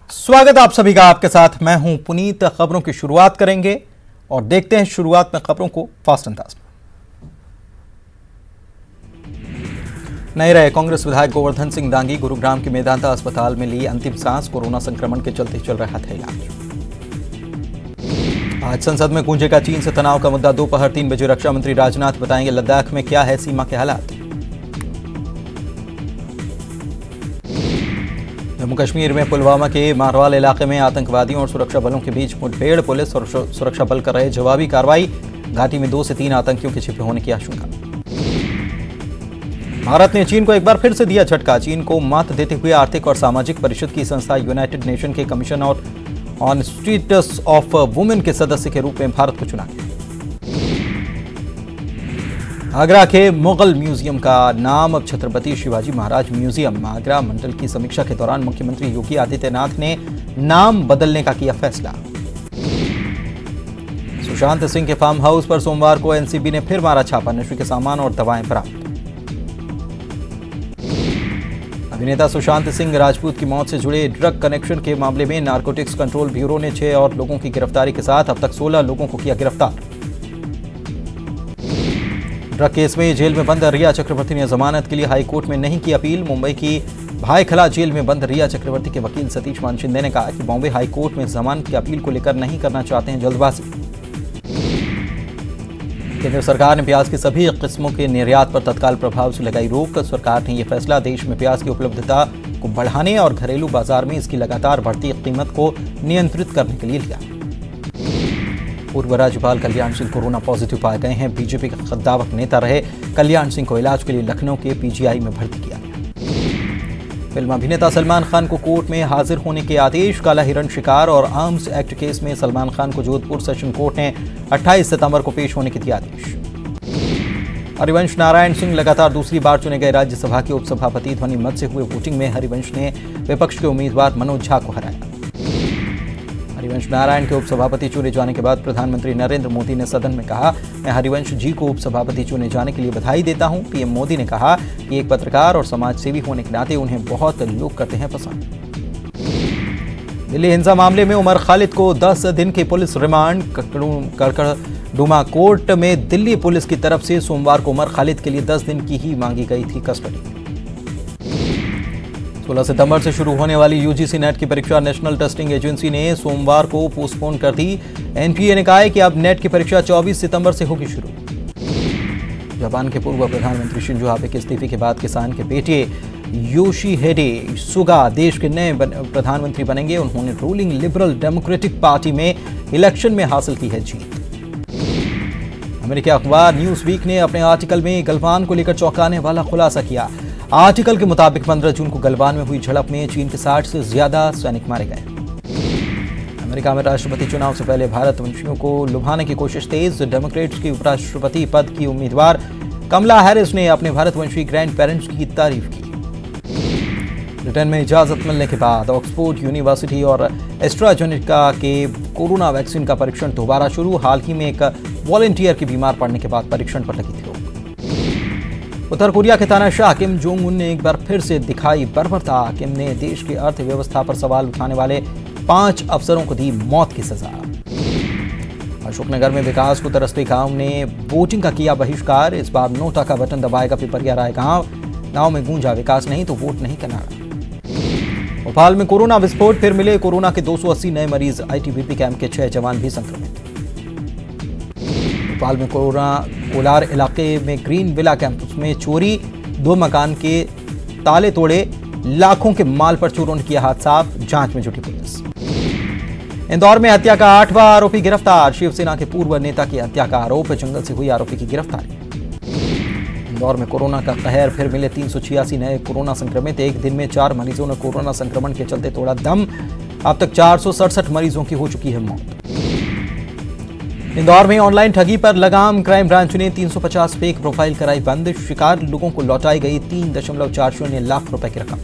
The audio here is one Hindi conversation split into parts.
स्वागत आप सभी का आपके साथ मैं हूं पुनीत। खबरों की शुरुआत करेंगे और देखते हैं शुरुआत में खबरों को फास्ट अंदाज में। नहीं रहे कांग्रेस विधायक गोवर्धन सिंह डांगी, गुरुग्राम के मेदांता अस्पताल में ली अंतिम सांस। कोरोना संक्रमण के चलते चल रहा था इलाज। आज संसद में गूंजेगा चीन से तनाव का मुद्दा। दोपहर 3 बजे रक्षा मंत्री राजनाथ बताएंगे लद्दाख में क्या है सीमा के हालात। जम्मू कश्मीर में पुलवामा के मारवाल इलाके में आतंकवादियों और सुरक्षा बलों के बीच मुठभेड़। पुलिस और सुरक्षा बल कर रहे जवाबी कार्रवाई। घाटी में 2 से 3 आतंकियों के छिपे होने की आशंका। भारत ने चीन को एक बार फिर से दिया झटका। चीन को मात देते हुए आर्थिक और सामाजिक परिषद की संस्था यूनाइटेड नेशन के कमीशन और ऑन स्टेटस ऑफ वुमेन के सदस्य के रूप में भारत को चुना गया। आगरा के मुगल म्यूजियम का नाम अब छत्रपति शिवाजी महाराज म्यूजियम। आगरा मंडल की समीक्षा के दौरान मुख्यमंत्री योगी आदित्यनाथ ने नाम बदलने का किया फैसला। सुशांत सिंह के फार्म हाउस पर सोमवार को एनसीबी ने फिर मारा छापा। नशे के सामान और दवाएं बरामद। अभिनेता सुशांत सिंह राजपूत की मौत से जुड़े ड्रग कनेक्शन के मामले में नारकोटिक्स कंट्रोल ब्यूरो ने 6 और लोगों की गिरफ्तारी के साथ अब तक 16 लोगों को किया गिरफ्तार। ड्रग केस में जेल में बंद रिया चक्रवर्ती ने जमानत के लिए हाईकोर्ट में नहीं की अपील। मुंबई की भायखला जेल में बंद रिया चक्रवर्ती के वकील सतीश मान शिंदे ने कहा कि बॉम्बे हाईकोर्ट में जमानत की अपील को लेकर नहीं करना चाहते हैं जल्दबाजी। केंद्र सरकार ने प्याज की सभी किस्मों के निर्यात पर तत्काल प्रभाव से लगाई रोक। सरकार ने यह फैसला देश में प्याज की उपलब्धता को बढ़ाने और घरेलू बाजार में इसकी लगातार बढ़ती कीमत को नियंत्रित करने के लिए लिया। पूर्व राज्यपाल कल्याण सिंह कोरोना पॉजिटिव पाए गए हैं। बीजेपी के खद्दावक नेता रहे कल्याण सिंह को इलाज के लिए लखनऊ के पीजीआई में भर्ती किया गया। फिल्म अभिनेता सलमान खान को कोर्ट में हाजिर होने के आदेश। काला हिरण शिकार और आर्म्स एक्ट केस में सलमान खान को जोधपुर सेशन कोर्ट ने 28 सितंबर को पेश होने के दिए आदेश। हरिवंश नारायण सिंह लगातार दूसरी बार चुने गए राज्यसभा के उपसभापति। ध्वनि मत से हुए वोटिंग में हरिवंश ने विपक्ष के उम्मीदवार मनोज झा को हराया। हरिवंश नारायण के उपसभापति चुने जाने के बाद प्रधानमंत्री नरेंद्र मोदी ने सदन में कहा, मैं हरिवंश जी को उपसभापति चुने जाने के लिए बधाई देता हूं। पीएम मोदी ने कहा कि एक पत्रकार और समाज सेवी होने के नाते उन्हें बहुत लोग करते हैं पसंद। दिल्ली हिंसा मामले में उमर खालिद को 10 दिन की पुलिस रिमांड। कड़कड़डुमा कोर्ट में दिल्ली पुलिस की तरफ से सोमवार को उमर खालिद के लिए 10 दिन की ही मांगी गई थी कस्टडी। 16 सितंबर से शुरू होने वाली यूजीसी नेट की परीक्षा नेशनल टेस्टिंग एजेंसी ने सोमवार को पोस्टपोन कर दी। एनटीए ने कहा है कि अब नेट की परीक्षा 24 सितंबर से होगी शुरू। जापान के पूर्व प्रधानमंत्री शिंजो आबे के इस्तीफे के बाद किसान के बेटे योशिहिडे सुगा देश के नए प्रधानमंत्री बनेंगे। उन्होंने रूलिंग लिबरल डेमोक्रेटिक पार्टी में इलेक्शन में हासिल की है जीत। अमेरिकी अखबार न्यूज वीक ने अपने आर्टिकल में गलवान को लेकर चौंकाने वाला खुलासा किया। आर्टिकल के मुताबिक 15 जून को गलवान में हुई झड़प में चीन के 60 से ज्यादा सैनिक मारे गए। अमेरिका में राष्ट्रपति चुनाव से पहले भारतवंशियों को लुभाने की कोशिश तेज। डेमोक्रेट्स की उपराष्ट्रपति पद की उम्मीदवार कमला हैरिस ने अपने भारतवंशी ग्रैंड पेरेंट्स की तारीफ की। ब्रिटेन में इजाजत मिलने के बाद ऑक्सफोर्ड यूनिवर्सिटी और एस्ट्राजेनेका के कोरोना वैक्सीन का परीक्षण दोबारा शुरू। हाल ही में एक वॉलंटियर की बीमार पड़ने के बाद परीक्षण पर लगी थी रोक। उत्तर कोरिया के तानाशाह किम जोंग उन ने एक बार फिर से दिखाई बर्बरता। किम ने देश की अर्थव्यवस्था पर सवाल उठाने वाले 5 अफसरों को दी मौत की सजा। अशोकनगर में विकास को तरसते गांव ने वोटिंग का किया बहिष्कार। इस बार नोटा का बटन दबाएगा पिपरिया राय गांव में गूंजा विकास नहीं तो वोट नहीं करना। भोपाल में कोरोना विस्फोट, फिर मिले कोरोना के 280 नए मरीज। आईटीबीपी कैंप के 6 जवान भी संक्रमित। भोपाल में कोलार इलाके में ग्रीन विला कैंपस में चोरी। 2 मकान के ताले तोड़े। लाखों के माल पर चोरों ने किया हाथ साफ। जांच में जुटी पुलिस। इंदौर में हत्या का 8वां आरोपी गिरफ्तार। शिवसेना के पूर्व नेता की हत्या का आरोप। जंगल से हुई आरोपी की गिरफ्तारी। इंदौर में कोरोना का कहर, फिर मिले 386 नए कोरोना संक्रमित। एक दिन में 4 मरीजों ने कोरोना संक्रमण के चलते तोड़ा दम। अब तक 467 मरीजों की हो चुकी है मौत। इंदौर में ऑनलाइन ठगी पर लगाम। क्राइम ब्रांच ने 350 फेक प्रोफाइल कराई बंद। शिकार लोगों को लौटाई गई 3.40 लाख रुपए की रकम।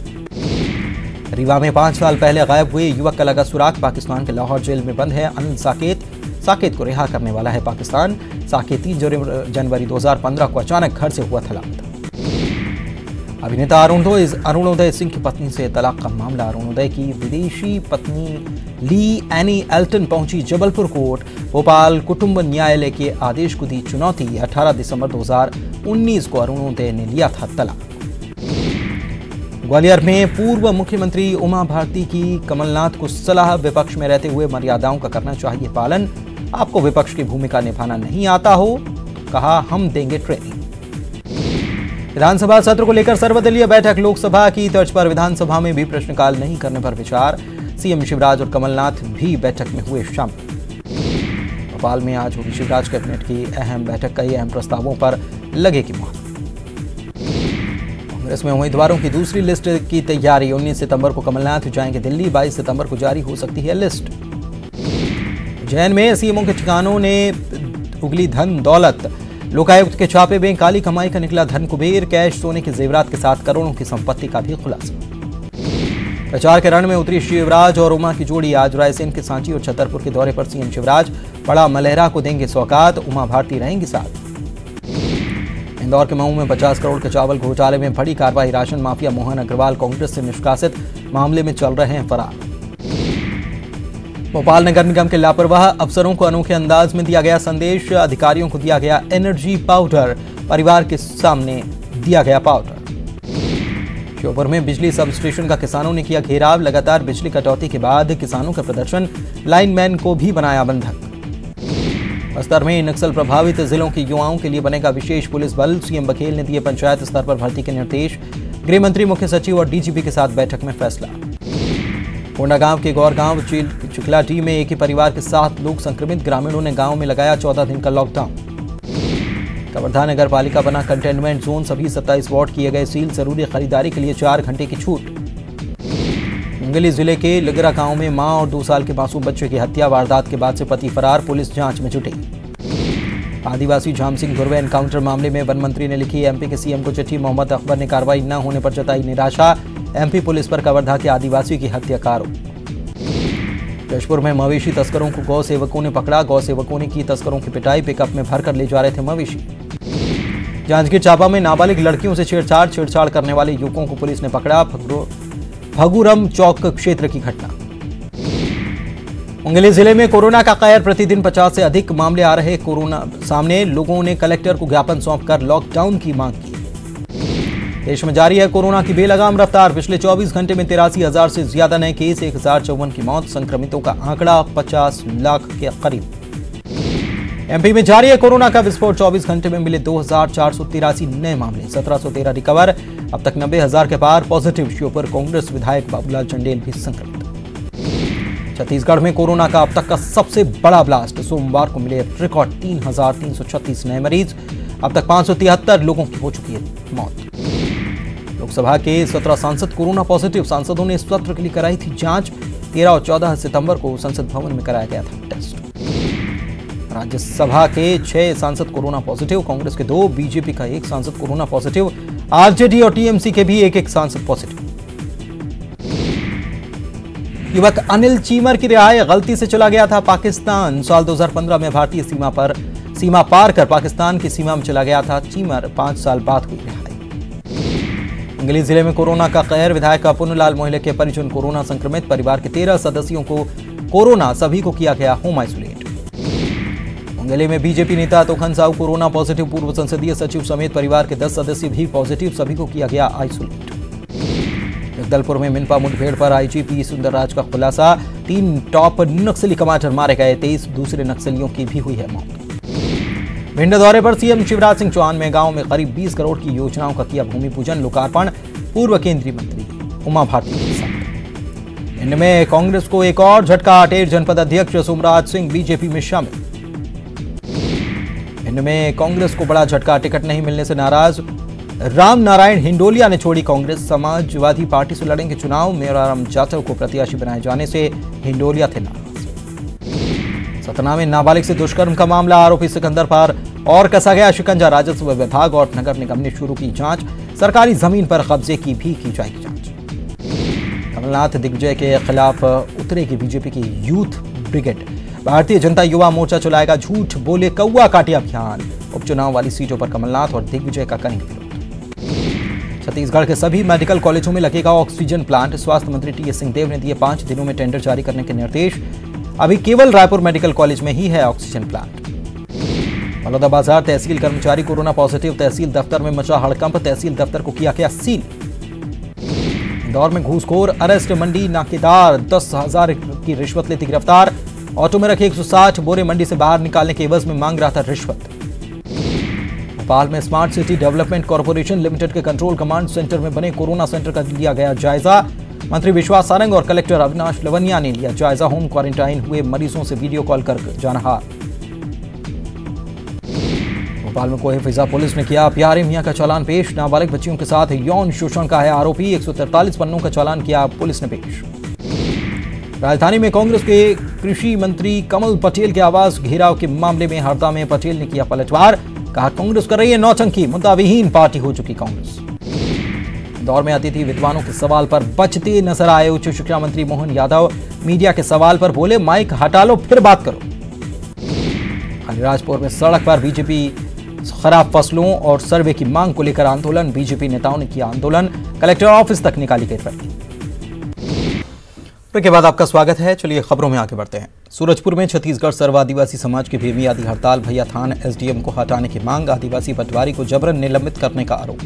रीवा में 5 साल पहले गायब हुए युवक का लगा सुराग। पाकिस्तान के लाहौर जेल में बंद है अनिल साकेत को रिहा करने वाला है पाकिस्तान। साकेत 3 जनवरी 2015 को अचानक घर से हुआ था लापता। अभिनेता अरुणोदय सिंह की पत्नी से तलाक का मामला। अरुणोदय की विदेशी पत्नी ली एनी एल्टन पहुंची जबलपुर कोर्ट। भोपाल कुटुंब न्यायालय के आदेश को दी चुनौती। 18 दिसंबर 2019 को अरुणोदय ने लिया था तलाक। ग्वालियर में पूर्व मुख्यमंत्री उमा भारती की कमलनाथ को सलाह। विपक्ष में रहते हुए मर्यादाओं का करना चाहिए पालन। आपको विपक्ष की भूमिका निभाना नहीं आता हो, कहा हम देंगे ट्रेनिंग। विधानसभा सत्र को लेकर सर्वदलीय बैठक। लोकसभा की तर्ज पर विधानसभा में भी प्रश्नकाल नहीं करने पर विचार। सीएम शिवराज और कमलनाथ भी बैठक में हुए शामिल। भोपाल में आज होगी शिवराज कैबिनेट की अहम बैठक। कई अहम प्रस्तावों पर लगेगी मुहर। कांग्रेस में उम्मीदवारों की दूसरी लिस्ट की तैयारी। 19 सितंबर को कमलनाथ जाएंगे दिल्ली। 22 सितंबर को जारी हो सकती है लिस्ट। उज्जैन में सीएमओ के ठिकानों ने उगली धन दौलत। लोकायुक्त के छापे में काली कमाई का निकला धन कुबेर। कैश सोने के जेवरात के साथ करोड़ों की संपत्ति का भी खुलासा। प्रचार के रण में उतरी शिवराज और उमा की जोड़ी। आज रायसेन के सांची और छतरपुर के दौरे पर सीएम शिवराज। बड़ा मलहरा को देंगे सौगात। उमा भारती रहेंगी साथ। इंदौर के मऊ में 50 करोड़ के चावल घोटाले में बड़ी कार्रवाई। राशन माफिया मोहन अग्रवाल कांग्रेस से निष्कासित, मामले में चल रहे हैं फरार। भोपाल नगर निगम के लापरवाह अफसरों को अनोखे अंदाज में दिया गया संदेश। अधिकारियों को दिया गया एनर्जी पाउडर। परिवार के सामने दिया गया पाउडर। श्योपुर में बिजली सब स्टेशन का किसानों ने किया घेराव। लगातार बिजली कटौती के बाद किसानों का प्रदर्शन। लाइनमैन को भी बनाया बंधक। बस्तर में नक्सल प्रभावित जिलों के युवाओं के लिए बनेगा विशेष पुलिस बल। सीएम बघेल ने दिए पंचायत स्तर पर भर्ती के निर्देश। गृह मंत्री, मुख्य सचिव और डीजीपी के साथ बैठक में फैसला। कोंडागांव के गौरगांव चिखलाटी में एक ही परिवार के 7 लोग संक्रमित। ग्रामीणों ने गांव में लगाया 14 दिन का लॉकडाउन। कवर्धा नगर पालिका बना कंटेनमेंट जोन। सभी 27 वार्ड किए गए सील। जरूरी खरीदारी के लिए 4 घंटे की छूट। मुंगेली जिले के लगरा गांव में मां और 2 साल के मासूम बच्चे की हत्या। वारदात के बाद से पति फरार। पुलिस जांच में जुटी। आदिवासी झाम सिंह धुर्वे एनकाउंटर मामले में वन मंत्री ने लिखी एमपी के सीएम को चिट्ठी। मोहम्मद अकबर ने कार्रवाई न होने पर जताई निराशा। एमपी पुलिस पर कवर्धा के आदिवासी की हत्या का आरोप। जशपुर में मवेशी तस्करों को गौ सेवकों ने पकड़ा। गौ सेवकों ने की तस्करों की पिटाई। पिकअप में भरकर ले जा रहे थे मवेशी। जांजगीर चांपा में नाबालिग लड़कियों से छेड़छाड़ करने वाले युवकों को पुलिस ने पकड़ा। भगुरम चौक क्षेत्र की घटना। मुंगेली जिले में कोरोना का कहर। प्रतिदिन 50 से अधिक मामले आ रहे कोरोना सामने। लोगों ने कलेक्टर को ज्ञापन सौंपकर लॉकडाउन की मांग की। देश में जारी है कोरोना की बेलगाम रफ्तार। पिछले 24 घंटे में 83,000 से ज्यादा नए केस। 1054 की मौत। संक्रमितों का आंकड़ा 50 लाख के करीब। एमपी में जारी है कोरोना का विस्फोट। 24 घंटे में मिले 2483 नए मामले। 1713 रिकवर। अब तक 90,000 के पार पॉजिटिव। श्योपुर कांग्रेस विधायक बाबूलाल चंडेल भी संक्रमित। छत्तीसगढ़ में कोरोना का अब तक का सबसे बड़ा ब्लास्ट। सोमवार को मिले रिकॉर्ड 3,336 नए मरीज। अब तक 573 लोगों की हो चुकी है मौत। लोकसभा के 17 सांसद कोरोना पॉजिटिव। सांसदों ने इस सत्र के लिए कराई थी जांच। 13 और 14 सितंबर को संसद भवन में कराया गया था टेस्ट। राज्यसभा के 6 सांसद कोरोना पॉजिटिव। कांग्रेस के 2, बीजेपी का 1 सांसद कोरोना पॉजिटिव। आरजेडी और टीएमसी के भी 1-1 सांसद पॉजिटिव। युवक अनिल चीमर की रिहाई। गलती से चला गया था पाकिस्तान। साल 2015 में भारतीय सीमा पार कर पाकिस्तान की सीमा में चला गया था चीमर। 5 साल बाद हुई रिहाई। मुंगेली जिले में कोरोना का कहर। विधायक पुन्नलाल मोहल्ले के परिजन कोरोना संक्रमित। परिवार के 13 सदस्यों को कोरोना। सभी को किया गया होम आइसोलेट। मुंगेली में बीजेपी नेता तोखन साहू कोरोना पॉजिटिव। पूर्व संसदीय सचिव समेत परिवार के 10 सदस्य भी पॉजिटिव। सभी को किया गया आइसोलेट। जगदलपुर में मिनपा मुठभेड़ पर आईजीपी सुंदरराज का खुलासा। 3 टॉप नक्सली कमांडर मारे गए। 23 दूसरे नक्सलियों की भी हुई है मौत। भिंड दौरे पर सीएम शिवराज सिंह चौहान में गांव में करीब 20 करोड़ की योजनाओं का किया भूमि पूजन लोकार्पण। पूर्व केंद्रीय मंत्री उमा भारती के साथ। भिंड में कांग्रेस को एक और झटका। अटेर जनपद अध्यक्ष सोमराज सिंह बीजेपी में शामिल। भिंड में कांग्रेस को बड़ा झटका। टिकट नहीं मिलने से नाराज राम नारायण हिंडोलिया ने छोड़ी कांग्रेस। समाजवादी पार्टी से लड़ेंगे चुनाव। मेराराम जाटव को प्रत्याशी बनाए जाने से हिंडोलिया थे नाराज। सतना में नाबालिग से दुष्कर्म का मामला। आरोपी सिकंदर पर और कसा गया शिकंजा। राजस्व विभाग और नगर निगम ने शुरू की जांच। सरकारी जमीन पर कब्जे की भी की जाएगी जांच। कमलनाथ दिग्विजय के खिलाफ उतरेगी बीजेपी की यूथ ब्रिगेड। भारतीय जनता युवा मोर्चा चलाएगा झूठ बोले कौआ काटे अभियान। उपचुनाव वाली सीटों पर कमलनाथ और दिग्विजय का करेंगे विरोध। छत्तीसगढ़ के सभी मेडिकल कॉलेजों में लगेगा ऑक्सीजन प्लांट। स्वास्थ्य मंत्री टीएस सिंहदेव ने दिए 5 दिनों में टेंडर जारी करने के निर्देश। अभी केवल रायपुर मेडिकल कॉलेज में ही है ऑक्सीजन प्लांट। बलौदाबाजार तहसील कर्मचारी कोरोना पॉजिटिव, तहसील दफ्तर में मचा हड़कंप, तहसील दफ्तर को किया गया सील। इंदौर में घूसखोर अरेस्ट, मंडी नाकेदार 10,000 की रिश्वत लेती गिरफ्तार। ऑटो में रखे 160 बोरे मंडी से बाहर निकालने के एवज में मांग रहा था रिश्वत। भोपाल में smart city development corporation limited के कंट्रोल कमांड सेंटर में बने कोरोना सेंटर का लिया गया जायजा। मंत्री विश्वास सारंग और कलेक्टर अविनाश लवनिया ने लिया जायजा। होम क्वारंटाइन हुए मरीजों से वीडियो कॉल कर जाना हार। भोपाल में कोहे फिजा पुलिस ने किया प्यारे मियां का चालान पेश। नाबालिग बच्चियों के साथ यौन शोषण का है आरोपी। 143 पन्नों का चालान किया पुलिस ने पेश। राजधानी में कांग्रेस के कृषि मंत्री कमल पटेल के आवास घेराव के मामले में हरदा में पटेल ने किया पलटवार। कहा कांग्रेस कर रही है नौटंकी, मुद्दा विहीन पार्टी हो चुकी कांग्रेस। इंदौर में अतिथि विद्वानों के सवाल पर बचते नजर आए उच्च शिक्षा मंत्री मोहन यादव। मीडिया के सवाल पर बोले माइक हटा लो फिर बात करो। अलीराजपुर में सड़क पर बीजेपी खराब फसलों और सर्वे की मांग को लेकर आंदोलन। बीजेपी नेताओं ने किया आंदोलन, कलेक्टर ऑफिस तक निकाली गई रैली। के बाद आपका स्वागत है। चलिए खबरों में आगे बढ़ते हैं। सूरजपुर में छत्तीसगढ़ सर्व आदिवासी समाज की बेमियादी हड़ताल, भैया थान एसडीएम को हटाने की मांग, आदिवासी पटवारी को जबरन निलंबित करने का आरोप।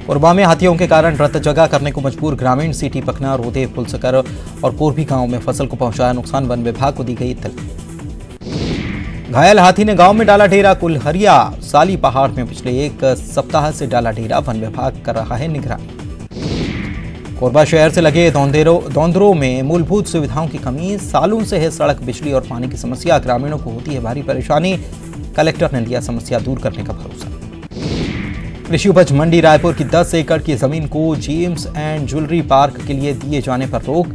कोरबा में हाथियों के कारण रत जगह करने को मजबूर ग्रामीण, सीटी पखना, रोदे, फुलसकर और पूर्वी गांव में फसल को पहुंचाया नुकसान, वन विभाग को दी गई इत्तला। घायल हाथी ने गांव में डाला डेरा, कुलहरिया साली पहाड़ में पिछले 1 सप्ताह से डाला डेरा, वन विभाग कर रहा है निगरानी। कोरबा शहर से लगे दौंदरों में मूलभूत सुविधाओं की कमी, सालों से है सड़क, बिजली और पानी की समस्या, ग्रामीणों को होती है भारी परेशानी, कलेक्टर ने लिया समस्या दूर करने का भरोसा। कृषि उपज मंडी रायपुर की 10 एकड़ की जमीन को जेम्स एंड ज्वेलरी पार्क के लिए दिए जाने पर रोक,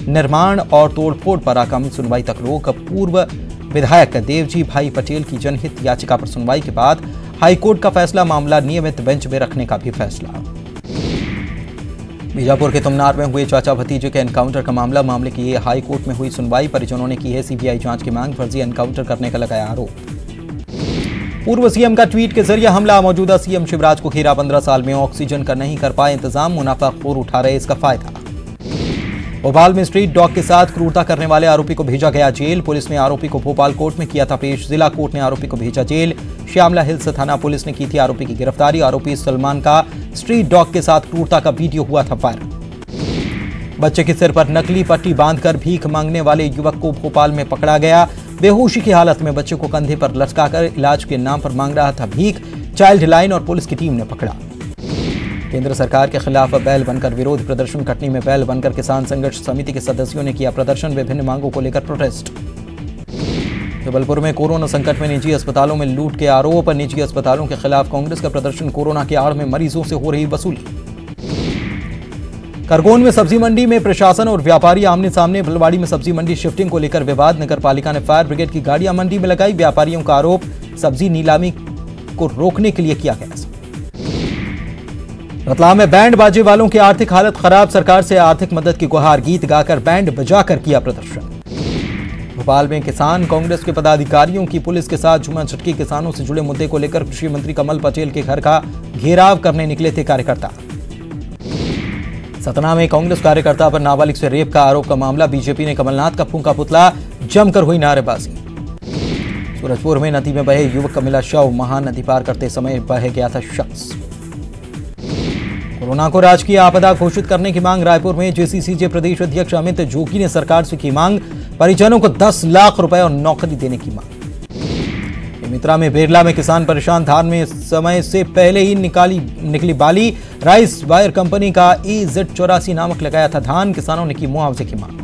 निर्माण और तोड़फोड़ पर आगामी सुनवाई तक रोक। पूर्व विधायक देवजी भाई पटेल की जनहित याचिका पर सुनवाई के बाद हाईकोर्ट का फैसला, मामला नियमित बेंच में रखने का भी फैसला। बीजापुर के तुमनार में हुए चाचा भतीजे के एनकाउंटर का मामले की हाईकोर्ट में हुई सुनवाई, परिजनों ने की है सीबीआई जांच की मांग, फर्जी एनकाउंटर करने का लगाया आरोप। पूर्व सीएम का ट्वीट के जरिए हमला, मौजूदा सीएम शिवराज को घेरा, 15 साल में ऑक्सीजन का नहीं कर पाए इंतजाम, मुनाफाखोर उठा रहे इसका फायदा। भोपाल में स्ट्रीट डॉग के साथ क्रूरता करने वाले आरोपी को भेजा गया जेल, पुलिस ने आरोपी को भोपाल कोर्ट में किया था पेश, जिला कोर्ट ने आरोपी को भेजा जेल। श्यामला हिल्स थाना पुलिस ने की थी आरोपी की गिरफ्तारी, आरोपी सलमान का स्ट्रीट डॉग के साथ क्रूरता का वीडियो हुआ था वायरल। बच्चे के सिर पर नकली पट्टी बांधकर भीख मांगने वाले युवक को भोपाल में पकड़ा गया, बेहोशी की हालत में बच्चे को कंधे पर लटकाकर इलाज के नाम पर मांग रहा था भीख, चाइल्ड लाइन और पुलिस की टीम ने पकड़ा। केंद्र सरकार के खिलाफ बैल बनकर विरोध प्रदर्शन, कटनी में बैल बनकर किसान संघर्ष समिति के सदस्यों ने किया प्रदर्शन, विभिन्न मांगों को लेकर प्रोटेस्ट। जबलपुर में कोरोना संकट में निजी अस्पतालों में लूट के आरोप, निजी अस्पतालों के खिलाफ कांग्रेस का प्रदर्शन, कोरोना की आड़ में मरीजों से हो रही वसूली। खरगोन में सब्जी मंडी में प्रशासन और व्यापारी आमने सामने, भलवाड़ी में सब्जी मंडी शिफ्टिंग को लेकर विवाद, नगर पालिका ने फायर ब्रिगेड की गाड़ियां मंडी में लगाई, व्यापारियों का आरोप सब्जी नीलामी को रोकने के लिए किया गया। रतलाम में बैंड बाजे वालों की आर्थिक हालत खराब, सरकार से आर्थिक मदद की गुहार, गीत गाकर बैंड बजाकर किया प्रदर्शन। भोपाल में किसान कांग्रेस के पदाधिकारियों की पुलिस के साथ झूमा झटकी, किसानों से जुड़े मुद्दे को लेकर कृषि मंत्री कमल पटेल के घर का घेराव करने निकले थे कार्यकर्ता। सतना में कांग्रेस कार्यकर्ता पर नाबालिग से रेप का आरोप का मामला, बीजेपी ने कमलनाथ का फूंका पुतला, जमकर हुई नारेबाजी। सूरजपुर में नदी में बहे युवक का मिला शव, महानदी पार करते समय बह गया था शख्स। कोरोना को राजकीय आपदा घोषित करने की मांग, रायपुर में जेसीसीजे प्रदेश अध्यक्ष अमित जोगी ने सरकार से की मांग, परिजनों को 10 लाख रुपए और नौकरी देने की मांग। मित्रा में बेरला में किसान परेशान, धान में समय से पहले ही निकली बाली, राइस वायर कंपनी का EZ84 नामक लगाया था धान, किसानों ने की मुआवजे की मांग।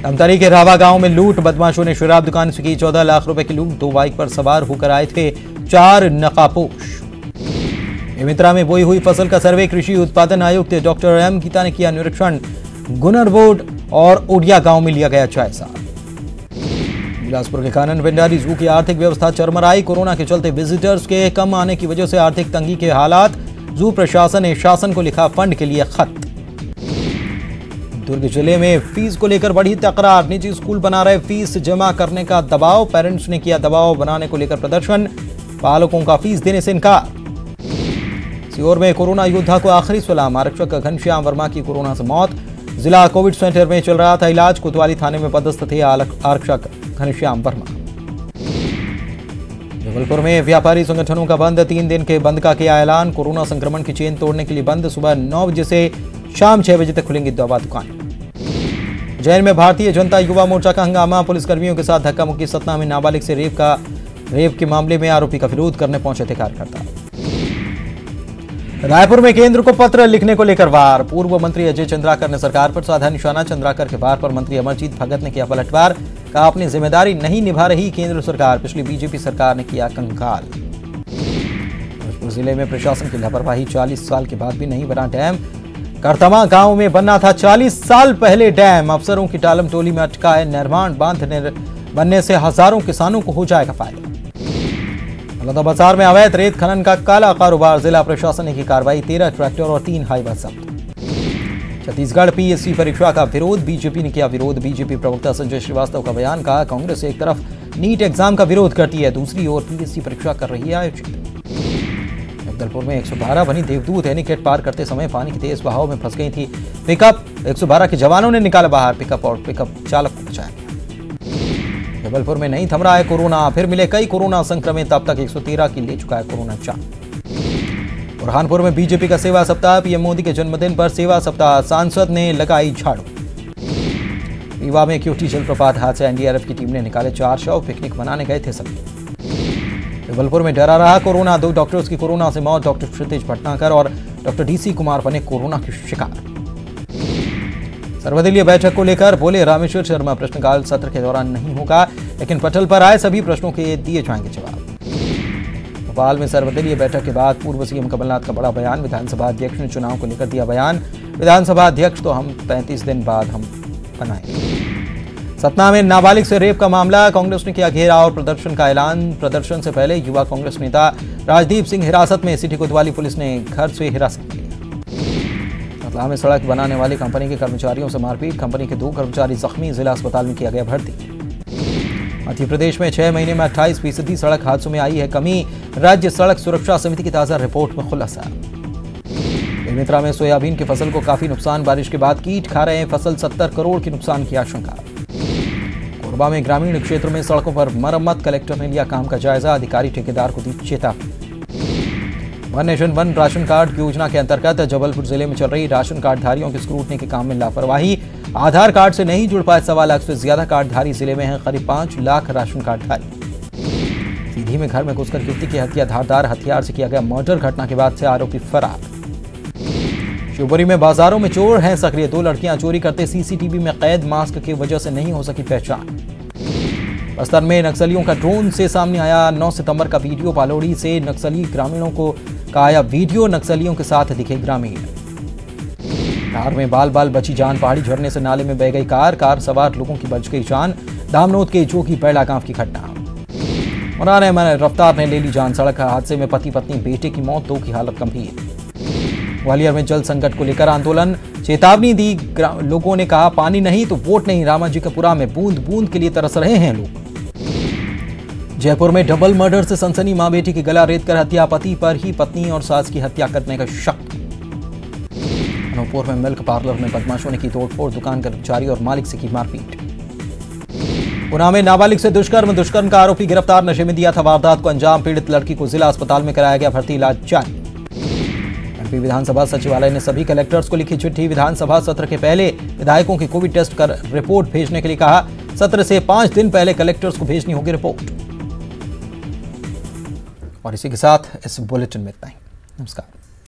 धमतरी के रावा गांव में लूट, बदमाशों ने शराब दुकान से की 14 लाख रुपए की लूट, 2 बाइक पर सवार होकर आए थे 4 नकाबपोश। मित्रा में बोई हुई फसल का सर्वे, कृषि उत्पादन आयुक्त डॉक्टर M गीता ने किया निरीक्षण, गुनर बोर्ड और ओडिया गांव में लिया गया जायजा। बिलासपुर के कानन भंडारी जू की आर्थिक व्यवस्था चरमराई, कोरोना के चलते विजिटर्स के कम आने की वजह से आर्थिक तंगी के हालात, जू प्रशासन ने शासन को लिखा फंड के लिए खत। दुर्ग जिले में फीस को लेकर बढ़ी तकरार, निजी स्कूल बना रहे फीस जमा करने का दबाव, पेरेंट्स ने किया दबाव बनाने को लेकर प्रदर्शन, पालकों का फीस देने से इनकार। सीहोर में कोरोना योद्धा को आखिरी सलाम। आरक्षक घनश्याम वर्मा की कोरोना से मौत। जिला कोविड सेंटर में चल रहा था इलाज। कोतवाली थाने में पदस्थ थे आरक्षक घनश्याम वर्मा। जबलपुर में व्यापारी संगठनों का बंद। 3 दिन के बंद का किया ऐलान। कोरोना संक्रमण की चेन तोड़ने के लिए बंद। सुबह 9 बजे से शाम 6 बजे तक खुलेंगी दवा दुकानें। उज्जैन में भारतीय जनता युवा मोर्चा का हंगामा। पुलिसकर्मियों के साथ धक्का मुक्की। सतना में नाबालिग से रेप के मामले में आरोपी का विरोध करने पहुंचे थे कार्यकर्ता। रायपुर में केंद्र को पत्र लिखने को लेकर वार। पूर्व मंत्री अजय चंद्राकर ने सरकार पर साधा निशाना। चंद्राकर के वार पर मंत्री अमरजीत भगत ने किया पलटवार। कहा अपनी जिम्मेदारी नहीं निभा रही केंद्र सरकार। पिछली बीजेपी सरकार ने किया कंगाल। भोजपुर जिले में प्रशासन की लापरवाही। 40 साल के बाद भी नहीं बना डैम। करतमा गांव में बनना था 40 साल पहले डैम। अफसरों की टालम टोली में अटका है निर्माण। बांध बनने से हजारों किसानों को हो जाएगा फायदा। बाजार में अवैध रेत खनन का काला कारोबार। जिला प्रशासन ने की कार्रवाई। 13 ट्रैक्टर और 3 हाईवा जब्त। छत्तीसगढ़ पीएससी परीक्षा का विरोध। बीजेपी ने किया विरोध। बीजेपी प्रवक्ता संजय श्रीवास्तव का बयान। कहा कांग्रेस एक तरफ नीट एग्जाम का विरोध करती है, दूसरी ओर पीएससी परीक्षा कर रही है आयोजित। जगदलपुर में 112 बनी देवदूत एनीकट पार करते समय पानी के तेज बहाव में फंस गई थी पिकअप। 112 के जवानों ने निकाला बाहर पिकअप और पिकअप चालक को बचाया। जबलपुर में नहीं थम रहा है कोरोना। फिर मिले कई कोरोना संक्रमित। अब तक 113 की ले चुका है कोरोना जान। बुरहानपुर में बीजेपी का सेवा सप्ताह। पीएम मोदी के जन्मदिन पर सेवा सप्ताह। सांसद ने लगाई झाड़ू। रीवा में क्यूटी जलप्रपात हादसे। एनडीआरएफ की टीम ने निकाले 4 शव। पिकनिक मनाने गए थे सभी। जबलपुर में डरा रहा कोरोना। 2 डॉक्टर्स की कोरोना से मौत। डॉक्टर क्षितिज भटनागर और डॉक्टर डीसी कुमार बने कोरोना के शिकार। सर्वदलीय बैठक को लेकर बोले रामेश्वर शर्मा प्रश्नकाल सत्र के दौरान नहीं होगा, लेकिन पटल पर आए सभी प्रश्नों के दिए जाएंगे जवाब। भोपाल में सर्वदलीय बैठक के बाद पूर्व सीएम कमलनाथ का बड़ा बयान। विधानसभा अध्यक्ष ने चुनाव को लेकर दिया बयान। विधानसभा अध्यक्ष तो हम 35 दिन बाद हम बनाएंगे। सतना में नाबालिग से रेप का मामला। कांग्रेस ने किया घेराव और प्रदर्शन का ऐलान। प्रदर्शन से पहले युवा कांग्रेस नेता राजदीप सिंह हिरासत में। सिटी कोतवाली पुलिस ने घर से हिरासत में। में सड़क बनाने वाली कंपनी के कर्मचारियों से मारपीट। कंपनी के 2 कर्मचारी जख्मी। जिला अस्पताल में किया गया भर्ती। मध्य प्रदेश में 6 महीने में 28% सड़क हादसों में आई है कमी। राज्य सड़क सुरक्षा समिति की ताजा रिपोर्ट में खुलासा। बेमेतरा में सोयाबीन की फसल को काफी नुकसान। बारिश के बाद कीट खा रहे हैं फसल। 70 करोड़ के नुकसान की आशंका। कोरबा में ग्रामीण क्षेत्र में सड़कों पर मरम्मत। कलेक्टर ने लिया काम का जायजा। अधिकारी ठेकेदार को दी चेतावनी। One nation one ration card योजना के अंतर्गत जबलपुर जिले में चल रही राशन कार्डधारियों की स्क्रूटनी के काम में लापरवाही। आधार कार्ड से नहीं जुड़ पाए 1.25 लाख से ज्यादा कार्डधारी जिले में हैं। करीब 5 लाख राशन कार्डधारी। सीधी में घर में घुसकर युवती की हत्या। धारदार हथियार से किया गया मर्डर। घटना के बाद से आरोपी फरार। शिवपुरी में बाजारों में चोर हैं सक्रिय। 2 लड़कियां चोरी करते सीसीटीवी में कैद। मास्क की वजह से नहीं हो सकी पहचान। बस्तर में नक्सलियों का ड्रोन से सामने आया 9 सितंबर का वीडियो। पालोड़ी से नक्सली ग्रामीणों को का आया वीडियो। नक्सलियों के साथ दिखे ग्रामीण। कार में बाल बाल बची जान। पहाड़ी झरने से नाले में बह गई कार सवार लोगों की बच गई जान। दामनोद के जोगी बैला गांव की घटना। मुराने रफ्तार ने ले ली जान। सड़क हादसे में पति पत्नी बेटे की मौत। 2 की हालत गंभीर। ग्वालियर में जल संकट को लेकर आंदोलन। चेतावनी दी लोगों ने। कहा पानी नहीं तो वोट नहीं। रामाजी का पुरा में बूंद बूंद के लिए तरस रहे हैं लोग। जयपुर में डबल मर्डर से सनसनी। मां बेटी की गला रेतकर हत्या। पति पर ही पत्नी और सास की हत्या करने का शक। अनूपपुर में मिल्क पार्लर में बदमाशों ने की तोड़फोड़। दुकान कर्मचारी और मालिक से की मारपीट। गुना में नाबालिग से दुष्कर्म का आरोपी गिरफ्तार। नशे में दिया था वारदात को अंजाम। पीड़ित लड़की को जिला अस्पताल में कराया गया भर्ती। इलाज जारी। एमपी विधानसभा सचिवालय ने सभी कलेक्टर्स को लिखी चिट्ठी। विधानसभा सत्र के पहले विधायकों की कोविड टेस्ट कर रिपोर्ट भेजने के लिए कहा। सत्र से 5 दिन पहले कलेक्टर्स को भेजनी होगी रिपोर्ट। और इसी के साथ इस बुलेटिन में इतना ही। नमस्कार।